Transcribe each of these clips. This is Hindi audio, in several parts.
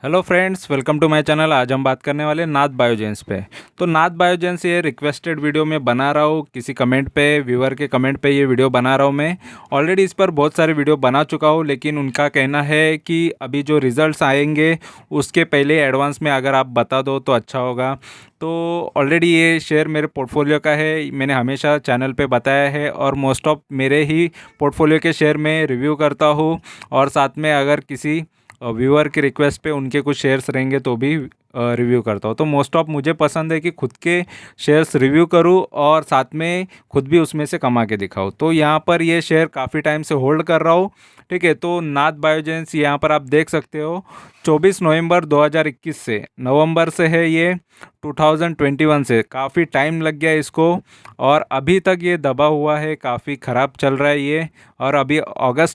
Hello friends, welcome to my channel. आज हम बात करने वाले नाथ बायोजेंस पे। तो नाथ बायोजेंस ये रिक्वेस्टेड वीडियो में बना रहा हूँ, किसी कमेंट पे, व्यूअर के कमेंट पे ये वीडियो बना रहा हूँ। मैं ऑलरेडी इस पर बहुत सारे वीडियो बना चुका हूँ, लेकिन उनका कहना है कि अभी जो रिज़ल्ट्स आएंगे उसके पहले एडवांस में अगर आप बता दो तो अच्छा होगा। तो ऑलरेडी ये शेयर मेरे पोर्टफोलियो का है, मैंने हमेशा चैनल पे बताया है और मोस्ट ऑफ मेरे ही पोर्टफोलियो के शेयर में रिव्यू करता हूँ। और साथ में अगर किसी व्यूअर की रिक्वेस्ट पे उनके कुछ शेयर्स रहेंगे तो भी रिव्यू करता हूँ। तो मोस्ट ऑफ मुझे पसंद है कि खुद के शेयर्स रिव्यू करूँ और साथ में खुद भी उसमें से कमा के दिखाऊँ। तो यहाँ पर ये शेयर काफ़ी टाइम से होल्ड कर रहा हूँ। ठीक है, तो नाथ बायोजेंस यहाँ पर आप देख सकते हो 24 नवंबर 2021 से, नवंबर से है ये 2021 से, काफ़ी टाइम लग गया इसको और अभी तक ये दबा हुआ है, काफ़ी ख़राब चल रहा है ये। और अभी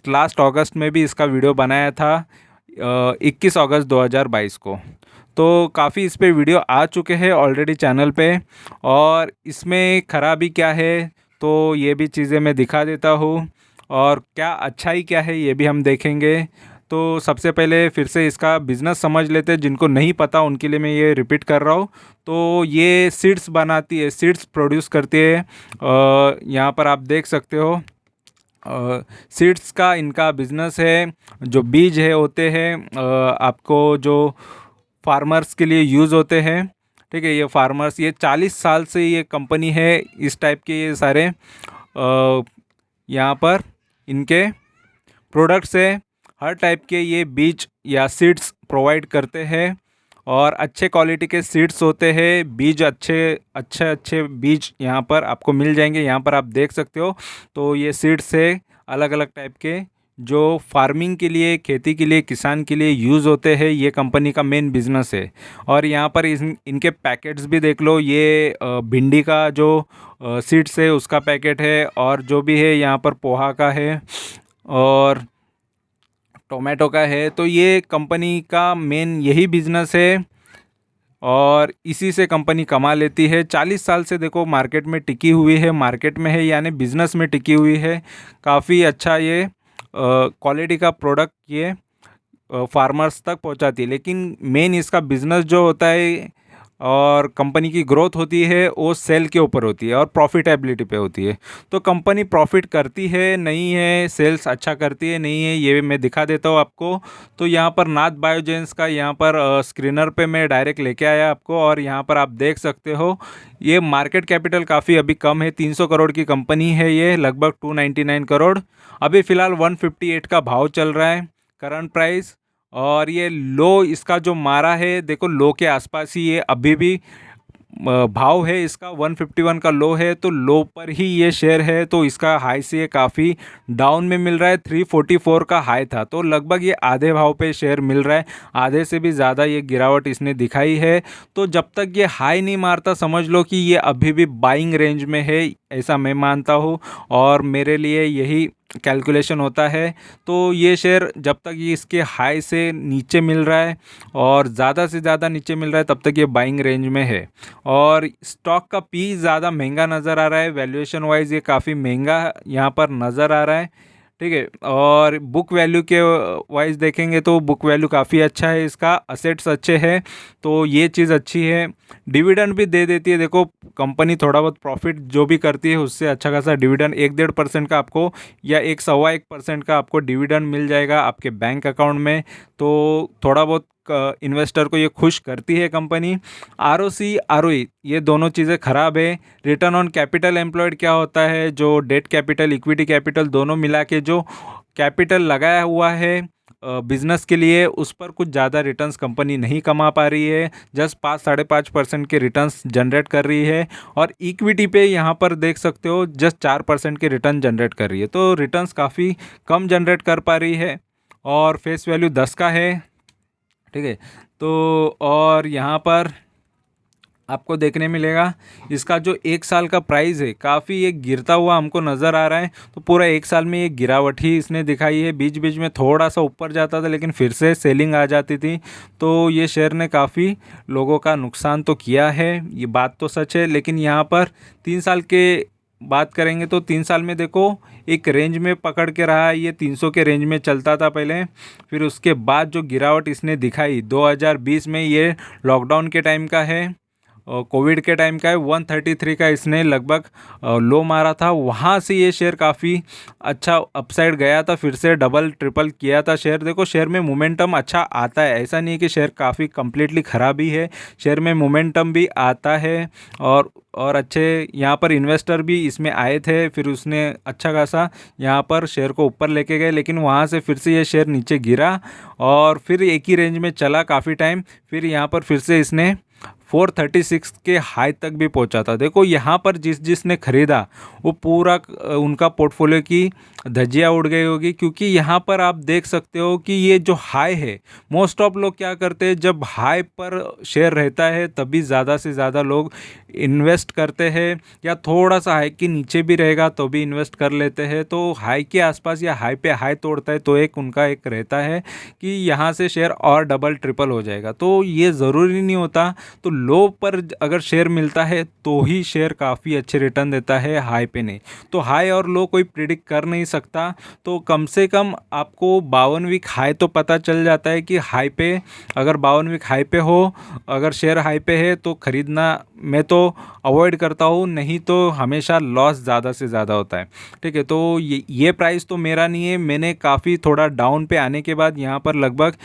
लास्ट अगस्त में भी इसका वीडियो बनाया था 21 अगस्त 2022 को। तो काफ़ी इस पे वीडियो आ चुके हैं ऑलरेडी चैनल पे। और इसमें ख़राबी क्या है तो ये भी चीज़ें मैं दिखा देता हूँ, और क्या अच्छाई क्या है ये भी हम देखेंगे। तो सबसे पहले फिर से इसका बिज़नेस समझ लेते हैं, जिनको नहीं पता उनके लिए मैं ये रिपीट कर रहा हूँ। तो ये सीड्स बनाती है, सीड्स प्रोड्यूस करती है। यहाँ पर आप देख सकते हो सीड्स का इनका बिज़नेस है। जो बीज है होते हैं आपको जो फार्मर्स के लिए यूज़ होते हैं। ठीक है, ये फार्मर्स, ये 40 साल से ये कंपनी है, इस टाइप के ये सारे यहाँ पर इनके प्रोडक्ट्स है। हर टाइप के ये बीज या सीड्स प्रोवाइड करते हैं और अच्छे क्वालिटी के सीड्स होते हैं। बीज अच्छे अच्छे अच्छे बीज यहाँ पर आपको मिल जाएंगे, यहाँ पर आप देख सकते हो। तो ये सीड्स है अलग अलग टाइप के, जो फार्मिंग के लिए, खेती के लिए, किसान के लिए यूज़ होते हैं। ये कंपनी का मेन बिजनेस है। और यहाँ पर इनके पैकेट्स भी देख लो। ये भिंडी का जो सीड्स है उसका पैकेट है, और जो भी है यहाँ पर पोहा का है और टोमेटो का है। तो ये कंपनी का मेन यही बिजनेस है और इसी से कंपनी कमा लेती है। 40 साल से देखो मार्केट में टिकी हुई है, मार्केट में है यानी बिज़नेस में टिकी हुई है। काफ़ी अच्छा ये क्वालिटी का प्रोडक्ट ये फार्मर्स तक पहुंचाती है। लेकिन मेन इसका बिज़नेस जो होता है और कंपनी की ग्रोथ होती है वो सेल के ऊपर होती है और प्रॉफिटेबिलिटी पे होती है। तो कंपनी प्रॉफिट करती है नहीं है, सेल्स अच्छा करती है नहीं है, ये मैं दिखा देता हूँ आपको। तो यहाँ पर नाथ बायोजेंस का यहाँ पर स्क्रीनर पे मैं डायरेक्ट लेके आया आपको, और यहाँ पर आप देख सकते हो ये मार्केट कैपिटल काफ़ी अभी कम है। 300 करोड़ की कंपनी है ये, लगभग 299 करोड़। अभी फ़िलहाल 158 का भाव चल रहा है करंट प्राइस। और ये लो इसका जो मारा है, देखो लो के आसपास ही ये अभी भी भाव है इसका। 151 का लो है, तो लो पर ही ये शेयर है। तो इसका हाई से ये काफ़ी डाउन में मिल रहा है। 344 का हाई था, तो लगभग ये आधे भाव पे शेयर मिल रहा है। आधे से भी ज़्यादा ये गिरावट इसने दिखाई है। तो जब तक ये हाई नहीं मारता समझ लो कि ये अभी भी बाइंग रेंज में है, ऐसा मैं मानता हूँ और मेरे लिए यही कैलकुलेशन होता है। तो ये शेयर जब तक ये इसके हाई से नीचे मिल रहा है और ज़्यादा से ज़्यादा नीचे मिल रहा है, तब तक ये बाइंग रेंज में है। और स्टॉक का पी ज़्यादा महंगा नज़र आ रहा है, वैल्यूएशन वाइज ये काफ़ी महंगा यहाँ पर नज़र आ रहा है। ठीक है, और बुक वैल्यू के वाइज देखेंगे तो बुक वैल्यू काफ़ी अच्छा है इसका, असेट्स अच्छे हैं, तो ये चीज़ अच्छी है। डिविडेंड भी दे देती है, देखो कंपनी थोड़ा बहुत प्रॉफिट जो भी करती है उससे अच्छा खासा डिविडेंड 1-1.5% का आपको, या 1-1.25% का आपको डिविडेंड मिल जाएगा आपके बैंक अकाउंट में। तो थोड़ा बहुत इन्वेस्टर को ये खुश करती है कंपनी। आरओसी आरओई ये दोनों चीज़ें ख़राब है। रिटर्न ऑन कैपिटल एम्प्लॉयड क्या होता है, जो डेट कैपिटल, इक्विटी कैपिटल दोनों मिला के जो कैपिटल लगाया हुआ है बिजनेस के लिए, उस पर कुछ ज़्यादा रिटर्न्स कंपनी नहीं कमा पा रही है। जस्ट 5-5.5% के रिटर्न्स जनरेट कर रही है। और इक्विटी पे यहाँ पर देख सकते हो जस्ट 4% के रिटर्न जनरेट कर रही है। तो रिटर्न्स काफ़ी कम जनरेट कर पा रही है। और फेस वैल्यू 10 का है। ठीक है, तो और यहाँ पर आपको देखने मिलेगा इसका जो 1 साल का प्राइस है काफ़ी ये गिरता हुआ हमको नज़र आ रहा है। तो पूरा 1 साल में ये गिरावट ही इसने दिखाई है। बीच बीच में थोड़ा सा ऊपर जाता था लेकिन फिर से सेलिंग आ जाती थी। तो ये शेयर ने काफ़ी लोगों का नुकसान तो किया है, ये बात तो सच है। लेकिन यहाँ पर 3 साल के बात करेंगे तो 3 साल में देखो एक रेंज में पकड़ के रहा है, ये 300 के रेंज में चलता था पहले। फिर उसके बाद जो गिरावट इसने दिखाई 2020 में, ये लॉकडाउन के टाइम का है और कोविड के टाइम का है, 133 का इसने लगभग लो मारा था। वहाँ से ये शेयर काफ़ी अच्छा अपसाइड गया था, फिर से डबल ट्रिपल किया था शेयर। देखो शेयर में मोमेंटम अच्छा आता है, ऐसा नहीं है कि शेयर काफ़ी कंप्लीटली ख़राब ही है, शेयर में मोमेंटम भी आता है। और अच्छे यहाँ पर इन्वेस्टर भी इसमें आए थे, फिर उसने अच्छा खासा यहाँ पर शेयर को ऊपर लेके गए, लेकिन वहाँ से फिर से ये शेयर नीचे गिरा और फिर एक ही रेंज में चला काफ़ी टाइम। फिर यहाँ पर फिर से इसने 436 के हाई तक भी पहुंचा था। देखो यहाँ पर जिसने ख़रीदा वो पूरा उनका पोर्टफोलियो की धज्जियाँ उड़ गई होगी, क्योंकि यहाँ पर आप देख सकते हो कि ये जो हाई है, मोस्ट ऑफ लोग क्या करते हैं, जब हाई पर शेयर रहता है तभी ज़्यादा से ज़्यादा लोग इन्वेस्ट करते हैं, या थोड़ा सा हाई के नीचे भी रहेगा तो भी इन्वेस्ट कर लेते हैं। तो हाई के आसपास या हाई पे हाई तोड़ता है तो उनका एक रहता है कि यहाँ से शेयर और डबल ट्रिपल हो जाएगा। तो ये ज़रूरी नहीं होता, तो लो पर अगर शेयर मिलता है तो ही शेयर काफ़ी अच्छे रिटर्न देता है, हाई पे नहीं। तो हाई और लो कोई प्रिडिक्ट कर नहीं सकता, तो कम से कम आपको 52 वीक हाई तो पता चल जाता है कि हाई पे, अगर 52 वीक हाई पे हो, अगर शेयर हाई पे है तो ख़रीदना मैं तो अवॉइड करता हूँ, नहीं तो हमेशा लॉस ज़्यादा से ज़्यादा होता है। ठीक है, तो ये प्राइस तो मेरा नहीं है, मैंने काफ़ी थोड़ा डाउन पे आने के बाद यहाँ पर लगभग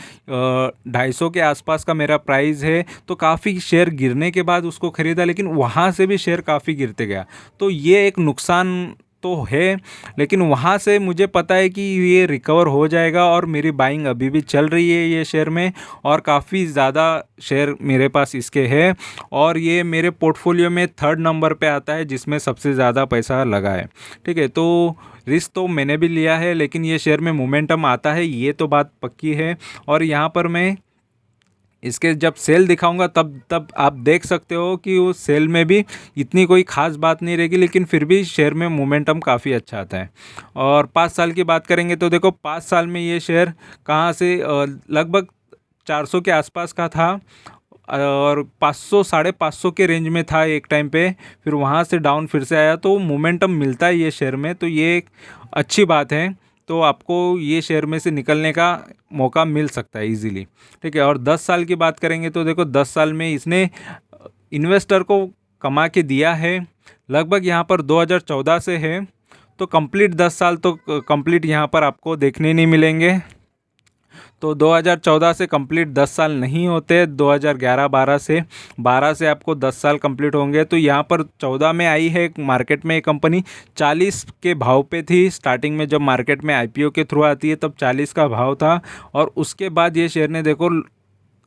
250 के आसपास का मेरा प्राइस है, तो काफ़ी शेयर गिरने के बाद उसको ख़रीदा, लेकिन वहाँ से भी शेयर काफ़ी गिरते गया, तो ये एक नुकसान तो है। लेकिन वहाँ से मुझे पता है कि ये रिकवर हो जाएगा और मेरी बाइंग अभी भी चल रही है ये शेयर में, और काफ़ी ज़्यादा शेयर मेरे पास इसके है, और ये मेरे पोर्टफोलियो में 3rd नंबर पे आता है जिसमें सबसे ज़्यादा पैसा लगा है। ठीक है, तो रिस्क तो मैंने भी लिया है, लेकिन ये शेयर में मोमेंटम आता है, ये तो बात पक्की है। और यहाँ पर मैं इसके जब सेल दिखाऊंगा तब आप देख सकते हो कि उस सेल में भी इतनी कोई ख़ास बात नहीं रहेगी, लेकिन फिर भी शेयर में मोमेंटम काफ़ी अच्छा आता है। और 5 साल की बात करेंगे तो देखो 5 साल में ये शेयर कहाँ से लगभग 400 के आसपास का था, और 500 550 के रेंज में था एक टाइम पे, फिर वहाँ से डाउन फिर से आया, तो मोमेंटम मिलता है ये शेयर में, तो ये एक अच्छी बात है। तो आपको ये शेयर में से निकलने का मौका मिल सकता है इजीली। ठीक है, और 10 साल की बात करेंगे तो देखो 10 साल में इसने इन्वेस्टर को कमा के दिया है, लगभग यहाँ पर 2014 से है, तो कंप्लीट 10 साल तो कंप्लीट यहाँ पर आपको देखने नहीं मिलेंगे। तो 2014 से कंप्लीट 10 साल नहीं होते, 2011-12 से आपको 10 साल कंप्लीट होंगे। तो यहाँ पर 14 में आई है मार्केट में, ये कंपनी 40 के भाव पे थी स्टार्टिंग में, जब मार्केट में आईपीओ के थ्रू आती है तब 40 का भाव था, और उसके बाद ये शेयर ने देखो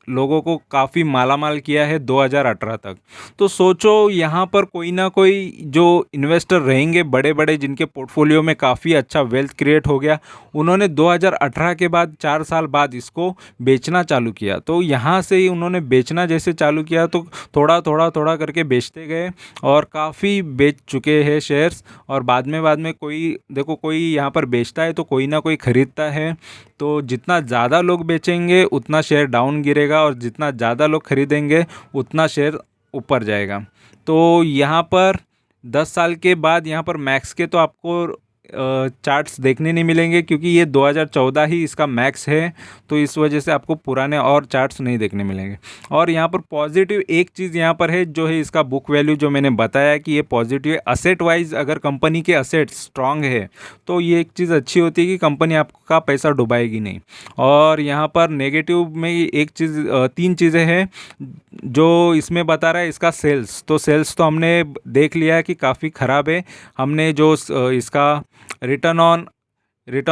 लोगों को काफ़ी मालामाल किया है 2018 तक। तो सोचो यहाँ पर कोई ना कोई जो इन्वेस्टर रहेंगे बड़े बड़े, जिनके पोर्टफोलियो में काफ़ी अच्छा वेल्थ क्रिएट हो गया, उन्होंने 2018 के बाद 4 साल बाद इसको बेचना चालू किया। तो यहाँ से ही उन्होंने बेचना जैसे चालू किया तो थोड़ा थोड़ा थोड़ा करके बेचते गए, और काफ़ी बेच चुके हैं शेयर्स। और बाद में कोई देखो, कोई यहाँ पर बेचता है तो कोई ना कोई ख़रीदता है, तो जितना ज़्यादा लोग बेचेंगे उतना शेयर डाउन गिरेगा, और जितना ज़्यादा लोग खरीदेंगे उतना शेयर ऊपर जाएगा। तो यहाँ पर 10 साल के बाद यहाँ पर मैक्स के तो आपको चार्ट्स देखने नहीं मिलेंगे, क्योंकि ये 2014 ही इसका मैक्स है, तो इस वजह से आपको पुराने और चार्ट्स नहीं देखने मिलेंगे। और यहाँ पर पॉजिटिव एक चीज़ यहाँ पर है, जो है इसका बुक वैल्यू, जो मैंने बताया कि ये पॉजिटिव है। असेट वाइज अगर कंपनी के असेट्स स्ट्रांग है तो ये एक चीज़ अच्छी होती है कि कंपनी आपका पैसा डुबाएगी नहीं। और यहाँ पर नेगेटिव में एक चीज़, 3 चीज़ें हैं जो इसमें बता रहा है। इसका सेल्स, तो सेल्स तो हमने देख लिया है कि काफ़ी ख़राब है। हमने जो इसका रिटर्न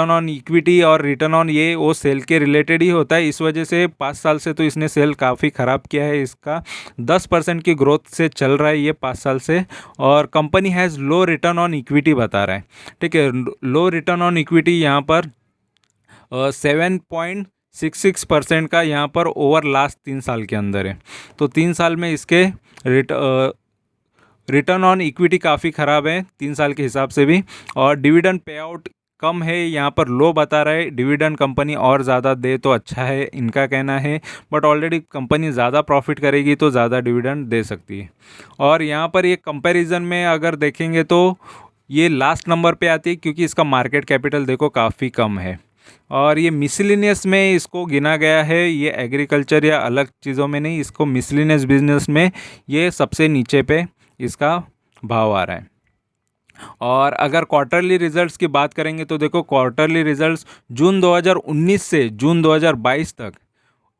ऑन इक्विटी और रिटर्न ऑन, ये वो सेल के रिलेटेड ही होता है, इस वजह से 5 साल से तो इसने सेल काफ़ी ख़राब किया है। इसका 10% की ग्रोथ से चल रहा है ये 5 साल से, और company has low return on equity बता रहा है। ठीक है, लो रिटर्न ऑन इक्विटी यहाँ पर 7.66% का यहाँ पर ओवर लास्ट 3 साल के अंदर है। तो 3 साल में इसके रिटर्न ऑन इक्विटी काफ़ी ख़राब है 3 साल के हिसाब से भी। और डिविडेंड पे आउट कम है, यहाँ पर लो बता रहा है। डिविडेंड कंपनी और ज़्यादा दे तो अच्छा है, इनका कहना है, बट ऑलरेडी कंपनी ज़्यादा प्रॉफिट करेगी तो ज़्यादा डिविडेंड दे सकती है। और यहाँ पर ये कंपैरिजन में अगर देखेंगे तो ये लास्ट नंबर पे आती है क्योंकि इसका मार्केट कैपिटल देखो काफ़ी कम है। और ये मिसलिनियस में इसको गिना गया है, ये एग्रीकल्चर या अलग चीज़ों में नहीं, इसको मिसलिनियस बिजनेस में ये सबसे नीचे पे इसका भाव आ रहा है। और अगर क्वार्टरली रिजल्ट्स की बात करेंगे तो देखो क्वार्टरली रिजल्ट्स जून 2019 से जून 2022 तक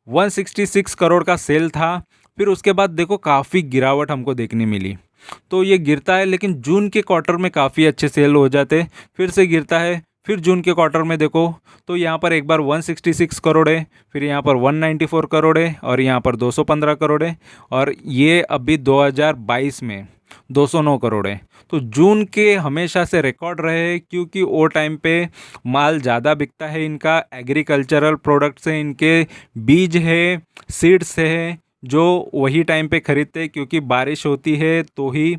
166 करोड़ का सेल था। फिर उसके बाद देखो काफ़ी गिरावट हमको देखने मिली, तो ये गिरता है, लेकिन जून के क्वार्टर में काफ़ी अच्छे सेल हो जाते, फिर से गिरता है। फिर जून के क्वार्टर में देखो तो यहाँ पर एक बार 166 करोड़ है, फिर यहाँ पर 194 करोड़ है, और यहाँ पर 215 करोड़ है, और ये अभी 2022 में 209 करोड़ है। तो जून के हमेशा से रिकॉर्ड रहे, क्योंकि वो टाइम पे माल ज़्यादा बिकता है, इनका एग्रीकल्चरल प्रोडक्ट्स है, इनके बीज है, सीड्स है, जो वही टाइम पे खरीदते हैं, क्योंकि बारिश होती है तो ही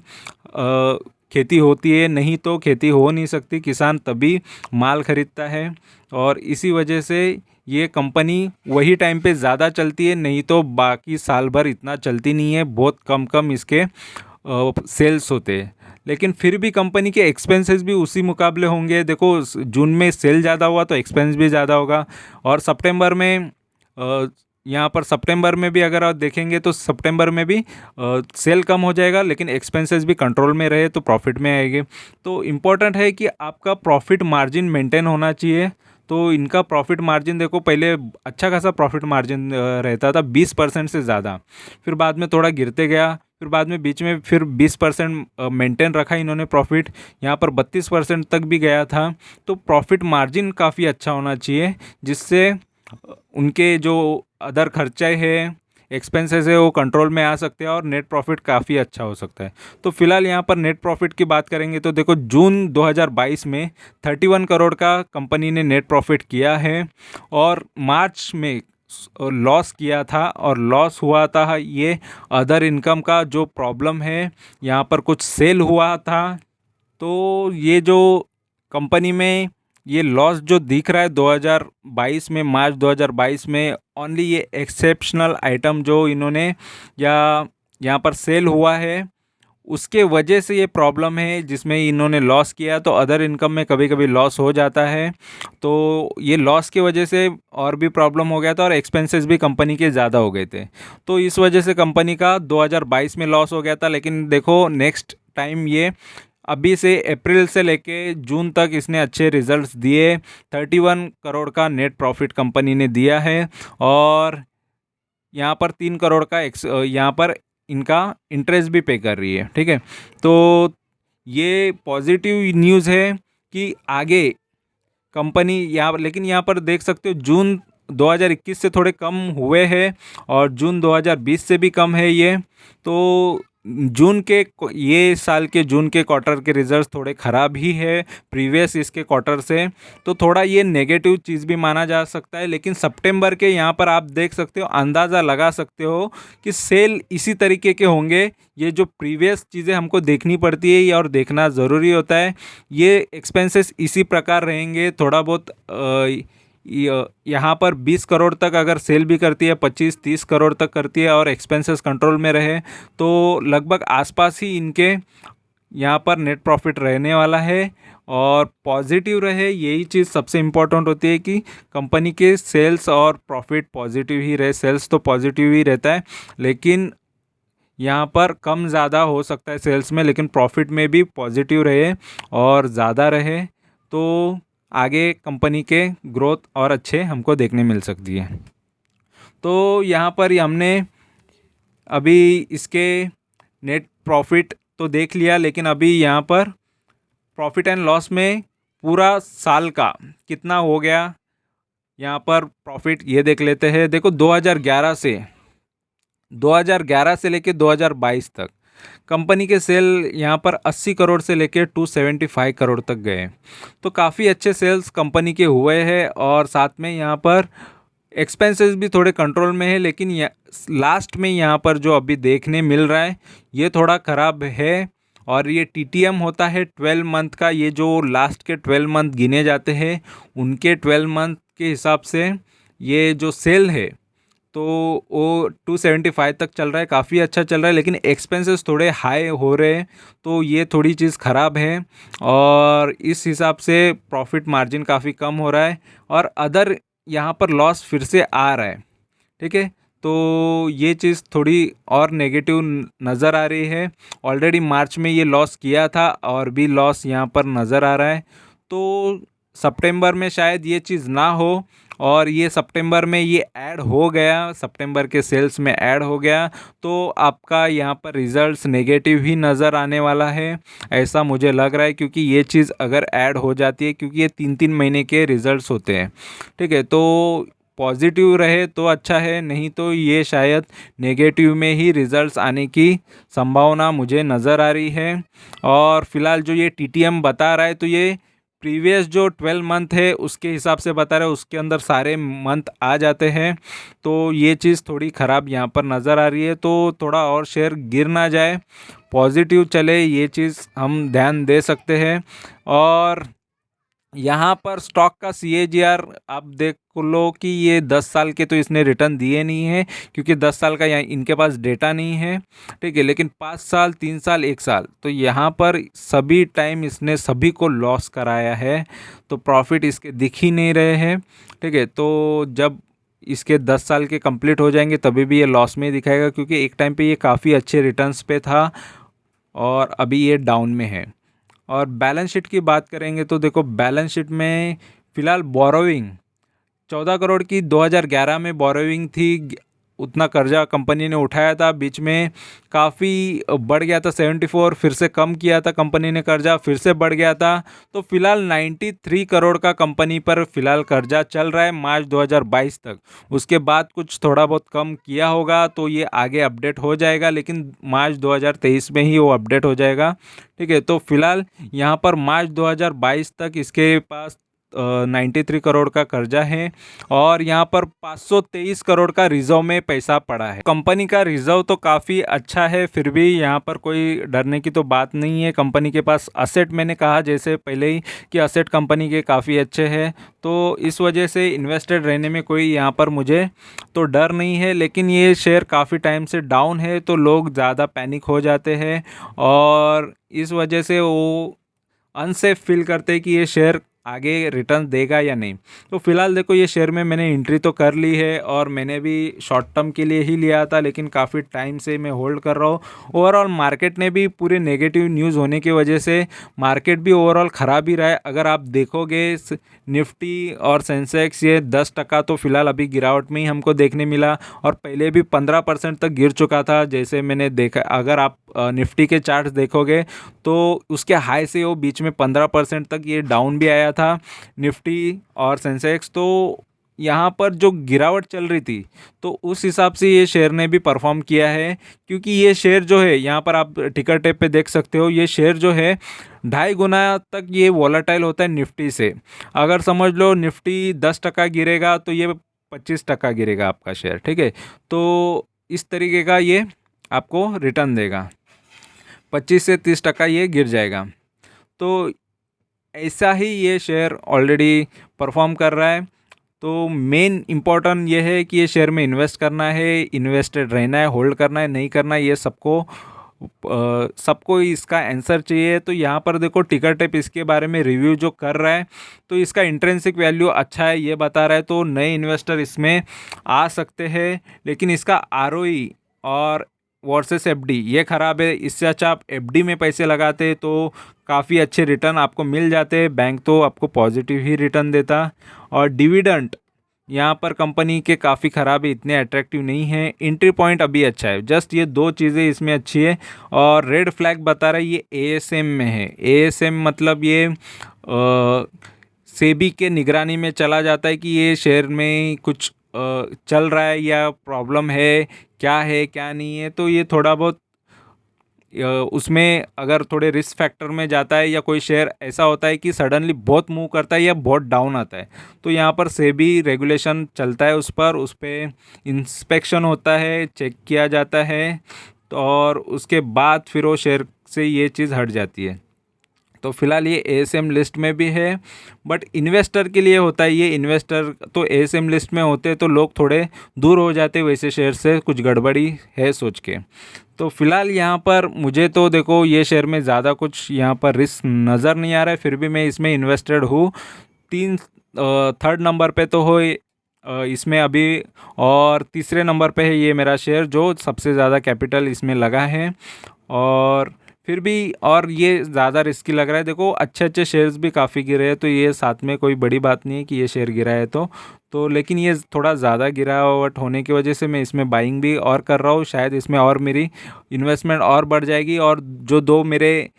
खेती होती है, नहीं तो खेती हो नहीं सकती, किसान तभी माल खरीदता है। और इसी वजह से ये कंपनी वही टाइम पे ज़्यादा चलती है, नहीं तो बाकी साल भर इतना चलती नहीं है, बहुत कम कम इसके सेल्स होते हैं। लेकिन फिर भी कंपनी के एक्सपेंसेस भी उसी मुकाबले होंगे। देखो जून में सेल ज़्यादा हुआ तो एक्सपेंस भी ज़्यादा होगा, और सितंबर में यहाँ पर सितंबर में भी अगर आप देखेंगे तो सितंबर में भी सेल कम हो जाएगा, लेकिन एक्सपेंसेस भी कंट्रोल में रहे तो प्रॉफिट में आएंगे। तो इम्पोर्टेंट है कि आपका प्रॉफिट मार्जिन मेंटेन होना चाहिए। तो इनका प्रॉफिट मार्जिन देखो पहले अच्छा खासा प्रॉफिट मार्जिन रहता था 20% से ज़्यादा, फिर बाद में थोड़ा गिरते गया, फिर बाद में बीच में फिर 20% मेंटेन रखा इन्होंने प्रॉफिट, यहाँ पर 32% तक भी गया था। तो प्रॉफिट मार्जिन काफ़ी अच्छा होना चाहिए, जिससे उनके जो अदर खर्चे हैं, एक्सपेंसेस है, वो कंट्रोल में आ सकते हैं और नेट प्रॉफिट काफ़ी अच्छा हो सकता है। तो फिलहाल यहाँ पर नेट प्रॉफिट की बात करेंगे तो देखो जून 2022 में 31 करोड़ का कंपनी ने नेट प्रॉफिट किया है, और मार्च में लॉस किया था, और लॉस हुआ था ये अदर इनकम का जो प्रॉब्लम है, यहाँ पर कुछ सेल हुआ था। तो ये जो कंपनी में ये लॉस जो दिख रहा है 2022 में, मार्च 2022 में, ओनली ये एक्सेप्शनल आइटम जो इन्होंने या यहाँ पर सेल हुआ है उसके वजह से ये प्रॉब्लम है, जिसमें इन्होंने लॉस किया। तो अदर इनकम में कभी कभी लॉस हो जाता है, तो ये लॉस की वजह से और भी प्रॉब्लम हो गया था, और एक्सपेंसेस भी कंपनी के ज़्यादा हो गए थे। तो इस वजह से कंपनी का 2022 में लॉस हो गया था। लेकिन देखो नेक्स्ट टाइम ये अभी से अप्रैल से लेके जून तक इसने अच्छे रिजल्ट्स दिए, 31 करोड़ का नेट प्रॉफिट कंपनी ने दिया है, और यहाँ पर 3 करोड़ का यहाँ पर इनका इंटरेस्ट भी पे कर रही है। ठीक है, तो ये पॉजिटिव न्यूज़ है कि आगे कंपनी यहाँ, लेकिन यहाँ पर देख सकते हो जून 2021 से थोड़े कम हुए हैं, और जून 2020 से भी कम है ये। तो जून के ये साल के जून के क्वार्टर के रिजल्ट्स थोड़े ख़राब ही है प्रीवियस इसके क्वार्टर से, तो थोड़ा ये नेगेटिव चीज़ भी माना जा सकता है। लेकिन सितंबर के यहाँ पर आप देख सकते हो, अंदाज़ा लगा सकते हो कि सेल इसी तरीके के होंगे। ये जो प्रीवियस चीज़ें हमको देखनी पड़ती है और देखना ज़रूरी होता है, ये एक्सपेंसेस इसी प्रकार रहेंगे। थोड़ा बहुत यहाँ पर 20 करोड़ तक अगर सेल भी करती है, 25-30 करोड़ तक करती है, और एक्सपेंसेस कंट्रोल में रहे, तो लगभग आसपास ही इनके यहाँ पर नेट प्रॉफिट रहने वाला है। और पॉजिटिव रहे, यही चीज़ सबसे इम्पोर्टेंट होती है कि कंपनी के सेल्स और प्रॉफिट पॉजिटिव ही रहे। सेल्स तो पॉजिटिव ही रहता है, लेकिन यहाँ पर कम ज़्यादा हो सकता है सेल्स में, लेकिन प्रॉफिट में भी पॉजिटिव रहे और ज़्यादा रहे, तो आगे कंपनी के ग्रोथ और अच्छे हमको देखने मिल सकती है। तो यहाँ पर हमने अभी इसके नेट प्रॉफिट तो देख लिया, लेकिन अभी यहाँ पर प्रॉफिट एंड लॉस में पूरा साल का कितना हो गया, यहाँ पर प्रॉफिट ये देख लेते हैं। देखो 2011 से लेके 2022 तक कंपनी के सेल यहाँ पर 80 करोड़ से लेकर 275 करोड़ तक गए। तो काफ़ी अच्छे सेल्स कंपनी के हुए हैं, और साथ में यहाँ पर एक्सपेंसेस भी थोड़े कंट्रोल में है। लेकिन लास्ट में यहाँ पर जो अभी देखने मिल रहा है ये थोड़ा ख़राब है, और ये टीटीएम होता है 12 मंथ का। ये जो लास्ट के 12 मंथ गिने जाते हैं, उनके 12 मंथ के हिसाब से ये जो सेल है तो वो 275 तक चल रहा है, काफ़ी अच्छा चल रहा है, लेकिन एक्सपेंसेस थोड़े हाई हो रहे हैं, तो ये थोड़ी चीज़ ख़राब है। और इस हिसाब से प्रॉफिट मार्जिन काफ़ी कम हो रहा है और अदर यहाँ पर लॉस फिर से आ रहा है। ठीक है, तो ये चीज़ थोड़ी और नेगेटिव नज़र आ रही है। ऑलरेडी मार्च में ये लॉस किया था और भी लॉस यहाँ पर नज़र आ रहा है। तो सितंबर में शायद ये चीज़ ना हो, और ये सितंबर में ये ऐड हो गया, सितंबर के सेल्स में ऐड हो गया, तो आपका यहाँ पर रिज़ल्ट्स नेगेटिव ही नज़र आने वाला है, ऐसा मुझे लग रहा है। क्योंकि ये चीज़ अगर ऐड हो जाती है, क्योंकि ये 3-3 महीने के रिज़ल्ट्स होते हैं। ठीक है, तो पॉजिटिव रहे तो अच्छा है, नहीं तो ये शायद नेगेटिव में ही रिज़ल्ट्स आने की संभावना मुझे नज़र आ रही है। और फिलहाल जो ये टीटीएम बता रहा है, तो ये प्रीवियस जो 12 मंथ है उसके हिसाब से बता रहे हैं, उसके अंदर सारे मंथ आ जाते हैं। तो ये चीज़ थोड़ी ख़राब यहाँ पर नज़र आ रही है, तो थोड़ा और शेयर गिर ना जाए, पॉजिटिव चले, ये चीज़ हम ध्यान दे सकते हैं। और यहाँ पर स्टॉक का CAGR आप देख लो कि ये 10 साल के तो इसने रिटर्न दिए नहीं है, क्योंकि 10 साल का यहाँ इनके पास डेटा नहीं है। ठीक है, लेकिन 5 साल, 3 साल, 1 साल, तो यहाँ पर सभी टाइम इसने सभी को लॉस कराया है, तो प्रॉफिट इसके दिख ही नहीं रहे हैं। ठीक है, तो जब इसके 10 साल के कंप्लीट हो जाएंगे तभी भी ये लॉस में ही दिखाएगा, क्योंकि एक टाइम पे ये काफ़ी अच्छे रिटर्न्स पे था और अभी ये डाउन में है। और बैलेंस शीट की बात करेंगे तो देखो, बैलेंस शीट में फ़िलहाल बोरोइंग 14 करोड़ की 2011 में बोरोइंग थी। उतना कर्जा कंपनी ने उठाया था, बीच में काफ़ी बढ़ गया था 74, फिर से कम किया था कंपनी ने कर्जा, फिर से बढ़ गया था। तो फिलहाल 93 करोड़ का कंपनी पर फिलहाल कर्जा चल रहा है मार्च 2022 तक। उसके बाद कुछ थोड़ा बहुत कम किया होगा, तो ये आगे अपडेट हो जाएगा, लेकिन मार्च 2023 में ही वो अपडेट हो जाएगा। ठीक है, तो फिलहाल यहाँ पर मार्च 2022 तक इसके पास 93 करोड़ का कर्जा है, और यहाँ पर 523 करोड़ का रिजर्व में पैसा पड़ा है। कंपनी का रिजर्व तो काफ़ी अच्छा है, फिर भी यहाँ पर कोई डरने की तो बात नहीं है। कंपनी के पास असेट, मैंने कहा जैसे पहले ही कि असेट कंपनी के काफ़ी अच्छे हैं, तो इस वजह से इन्वेस्टेड रहने में कोई यहाँ पर मुझे तो डर नहीं है। लेकिन ये शेयर काफ़ी टाइम से डाउन है, तो लोग ज़्यादा पैनिक हो जाते हैं, और इस वजह से वो अनसेफ फील करते हैं कि ये शेयर आगे रिटर्न देगा या नहीं। तो फिलहाल देखो, ये शेयर में मैंने एंट्री तो कर ली है, और मैंने भी शॉर्ट टर्म के लिए ही लिया था, लेकिन काफ़ी टाइम से मैं होल्ड कर रहा हूँ। ओवरऑल मार्केट ने भी पूरे नेगेटिव न्यूज़ होने की वजह से मार्केट भी ओवरऑल ख़राब ही रहा है। अगर आप देखोगे निफ्टी और सेंसेक्स, ये 10% तो फिलहाल अभी गिरावट में ही हमको देखने मिला, और पहले भी 15% तक गिर चुका था, जैसे मैंने देखा। अगर आप निफ्टी के चार्ट्स देखोगे तो उसके हाई से वो बीच में 15% तक ये डाउन भी आया था, निफ्टी और सेंसेक्स। तो यहाँ पर जो गिरावट चल रही थी, तो उस हिसाब से ये शेयर ने भी परफॉर्म किया है। क्योंकि ये शेयर जो है, यहाँ पर आप टिकर टेप पे देख सकते हो, ये शेयर जो है 2.5 गुना तक ये वॉलेटाइल होता है निफ्टी से। अगर समझ लो निफ्टी 10% गिरेगा, तो ये 25% गिरेगा आपका शेयर। ठीक है, तो इस तरीके का ये आपको रिटर्न देगा, 25 से 30% ये गिर जाएगा। तो ऐसा ही ये शेयर ऑलरेडी परफॉर्म कर रहा है। तो मेन इम्पॉर्टेंट ये है कि ये शेयर में इन्वेस्ट करना है, इन्वेस्टेड रहना है, होल्ड करना है, नहीं करना है, ये सबको इसका आंसर चाहिए। तो यहाँ पर देखो, टिकर टेप इसके बारे में रिव्यू जो कर रहा है, तो इसका इंट्रिंसिक वैल्यू अच्छा है ये बता रहा है, तो नए इन्वेस्टर इसमें आ सकते हैं। लेकिन इसका आरओई और वर्सेस एफडी ये ख़राब है। इससे अच्छा आप एफडी में पैसे लगाते तो काफ़ी अच्छे रिटर्न आपको मिल जाते। बैंक तो आपको पॉजिटिव ही रिटर्न देता। और डिविडेंड यहाँ पर कंपनी के काफ़ी ख़राब है, इतने अट्रैक्टिव नहीं है। एंट्री पॉइंट अभी अच्छा है, जस्ट ये दो चीज़ें इसमें अच्छी है। और रेड फ्लैग बता रहा है ये एएसएम में है। एएसएम मतलब ये सेबी के निगरानी में चला जाता है कि ये शेयर में कुछ चल रहा है या प्रॉब्लम है, क्या है क्या नहीं है। तो ये थोड़ा बहुत उसमें अगर थोड़े रिस्क फैक्टर में जाता है, या कोई शेयर ऐसा होता है कि सडनली बहुत मूव करता है या बहुत डाउन आता है, तो यहाँ पर सेबी रेगुलेशन चलता है, उस पर इंस्पेक्शन होता है, चेक किया जाता है, तो और उसके बाद फिर वो शेयर से ये चीज़ हट जाती है। तो फिलहाल ये एएसएम लिस्ट में भी है, बट इन्वेस्टर के लिए होता है ये। इन्वेस्टर तो एएसएम लिस्ट में होते तो लोग थोड़े दूर हो जाते वैसे शेयर से, कुछ गड़बड़ी है सोच के। तो फिलहाल यहाँ पर मुझे तो देखो ये शेयर में ज़्यादा कुछ यहाँ पर रिस्क नज़र नहीं आ रहा है, फिर भी मैं इसमें इन्वेस्टेड हूँ। थर्ड नंबर पे तो हो इसमें अभी, और तीसरे नंबर पे है ये मेरा शेयर जो सबसे ज़्यादा कैपिटल इसमें लगा है। और फिर भी और ये ज़्यादा रिस्की लग रहा है। देखो अच्छे अच्छे शेयर्स भी काफ़ी गिरे हैं, तो ये साथ में कोई बड़ी बात नहीं है कि ये शेयर गिरा है तो लेकिन ये थोड़ा ज़्यादा गिरावट होने की वजह से मैं इसमें बाइंग भी और कर रहा हूँ। शायद इसमें और मेरी इन्वेस्टमेंट और बढ़ जाएगी, और जो दो मेरे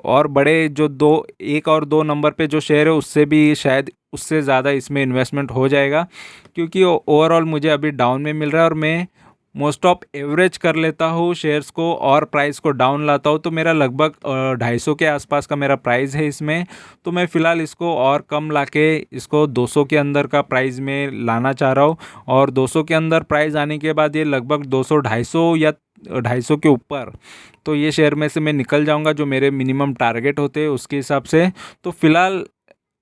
और बड़े जो दो, एक और दो नंबर पे जो शेयर है उससे भी शायद उससे ज़्यादा इसमें इन्वेस्टमेंट हो जाएगा, क्योंकि ओवरऑल मुझे अभी डाउन में मिल रहा है और मैं मोस्ट ऑफ एवरेज कर लेता हूँ शेयर्स को और प्राइस को डाउन लाता हूँ। तो मेरा लगभग 250 के आसपास का मेरा प्राइस है इसमें। तो मैं फ़िलहाल इसको और कम लाके इसको 200 के अंदर का प्राइस में लाना चाह रहा हूँ, और 200 के अंदर प्राइस आने के बाद ये लगभग 200 250 या 250 के ऊपर तो ये शेयर में से मैं निकल जाऊंगा, जो मेरे मिनिमम टारगेट होते हैं उसके हिसाब से। तो फिलहाल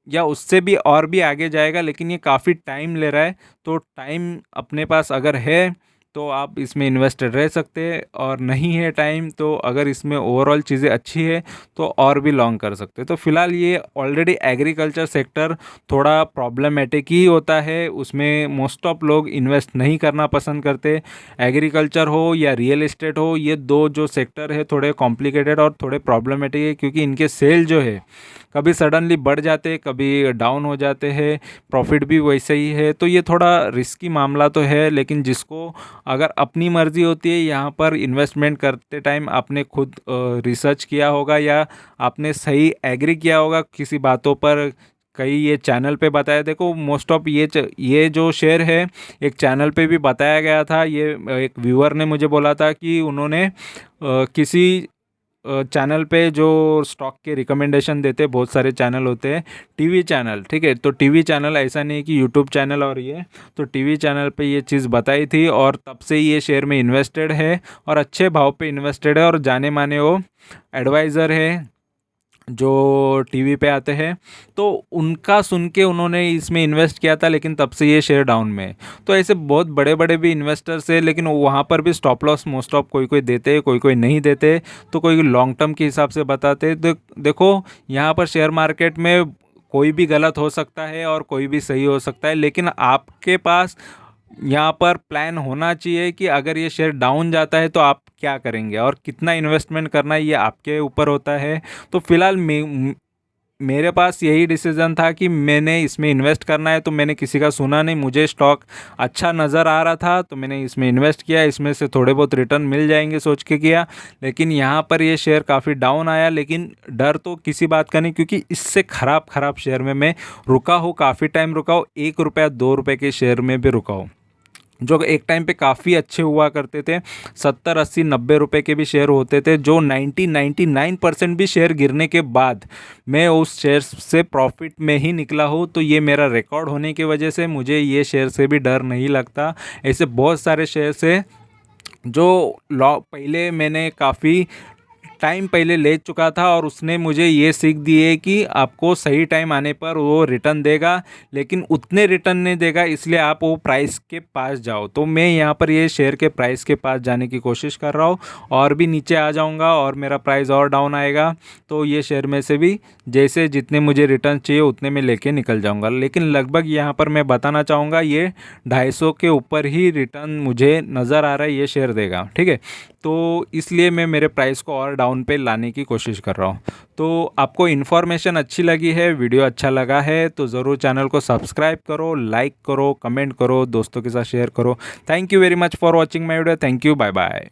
या उससे भी और भी आगे जाएगा, लेकिन ये काफ़ी टाइम ले रहा है। तो टाइम अपने पास अगर है तो आप इसमें इन्वेस्टेड रह सकते हैं, और नहीं है टाइम तो अगर इसमें ओवरऑल चीज़ें अच्छी है तो और भी लॉन्ग कर सकते हैं। तो फिलहाल ये ऑलरेडी एग्रीकल्चर सेक्टर थोड़ा प्रॉब्लमेटिक ही होता है, उसमें मोस्ट ऑफ लोग इन्वेस्ट नहीं करना पसंद करते। एग्रीकल्चर हो या रियल एस्टेट हो, ये दो जो सेक्टर है थोड़े कॉम्प्लिकेटेड और थोड़े प्रॉब्लमेटिक है, क्योंकि इनके सेल जो है कभी सडनली बढ़ जाते कभी डाउन हो जाते हैं, प्रॉफिट भी वैसे ही है। तो ये थोड़ा रिस्की मामला तो है, लेकिन जिसको अगर अपनी मर्ज़ी होती है, यहाँ पर इन्वेस्टमेंट करते टाइम आपने खुद रिसर्च किया होगा या आपने सही एग्री किया होगा किसी बातों पर, कई ये चैनल पे बताया। देखो मोस्ट ऑफ ये जो शेयर है एक चैनल पे भी बताया गया था। ये एक व्यूअर ने मुझे बोला था कि उन्होंने किसी चैनल पे जो स्टॉक के रिकमेंडेशन देते, बहुत सारे चैनल होते हैं टीवी चैनल, ठीक है। तो टीवी चैनल ऐसा नहीं है कि यूट्यूब चैनल, और ये तो टीवी चैनल पे ये चीज़ बताई थी, और तब से ये शेयर में इन्वेस्टेड है और अच्छे भाव पे इन्वेस्टेड है, और जाने माने वो एडवाइज़र है जो टीवी पे आते हैं, तो उनका सुन के उन्होंने इसमें इन्वेस्ट किया था, लेकिन तब से ये शेयर डाउन में है। तो ऐसे बहुत बड़े बड़े भी इन्वेस्टर्स है, लेकिन वहाँ पर भी स्टॉप लॉस मोस्ट ऑफ कोई कोई देते हैं, कोई कोई नहीं देते, तो कोई लॉन्ग टर्म के हिसाब से बताते हैं। देखो यहाँ पर शेयर मार्केट में कोई भी गलत हो सकता है और कोई भी सही हो सकता है, लेकिन आपके पास यहाँ पर प्लान होना चाहिए कि अगर ये शेयर डाउन जाता है तो आप क्या करेंगे और कितना इन्वेस्टमेंट करना है, ये आपके ऊपर होता है। तो फिलहाल मेरे पास यही डिसीज़न था कि मैंने इसमें इन्वेस्ट करना है, तो मैंने किसी का सुना नहीं, मुझे स्टॉक अच्छा नज़र आ रहा था तो मैंने इसमें इन्वेस्ट किया, इसमें से थोड़े बहुत रिटर्न मिल जाएंगे सोच के किया। लेकिन यहाँ पर ये शेयर काफ़ी डाउन आया, लेकिन डर तो किसी बात का नहीं, क्योंकि इससे ख़राब शेयर में मैं रुका हूँ, काफ़ी टाइम रुका हूँ, 1 रुपया 2 रुपये के शेयर में भी रुका हूँ, जो एक टाइम पे काफ़ी अच्छे हुआ करते थे। 70 80 90 रुपए के भी शेयर होते थे, जो 99% भी शेयर गिरने के बाद मैं उस शेयर से प्रॉफिट में ही निकला हूँ। तो ये मेरा रिकॉर्ड होने की वजह से मुझे ये शेयर से भी डर नहीं लगता। ऐसे बहुत सारे शेयर से जो पहले मैंने काफ़ी टाइम पहले ले चुका था, और उसने मुझे ये सीख दी है कि आपको सही टाइम आने पर वो रिटर्न देगा, लेकिन उतने रिटर्न नहीं देगा, इसलिए आप वो प्राइस के पास जाओ। तो मैं यहाँ पर ये शेयर के प्राइस के पास जाने की कोशिश कर रहा हूँ, और भी नीचे आ जाऊँगा और मेरा प्राइस और डाउन आएगा तो ये शेयर में से भी जैसे जितने मुझे रिटर्न चाहिए उतने में लेके निकल जाऊँगा। लेकिन लगभग यहाँ पर मैं बताना चाहूँगा ये 250 के ऊपर ही रिटर्न मुझे नज़र आ रहा है ये शेयर देगा, ठीक है। तो इसलिए मैं मेरे प्राइस को और डाउन पे लाने की कोशिश कर रहा हूँ। तो आपको इन्फॉर्मेशन अच्छी लगी है, वीडियो अच्छा लगा है तो ज़रूर चैनल को सब्सक्राइब करो, लाइक करो, कमेंट करो, दोस्तों के साथ शेयर करो। Thank you very much for watching my video. Thank you, bye bye.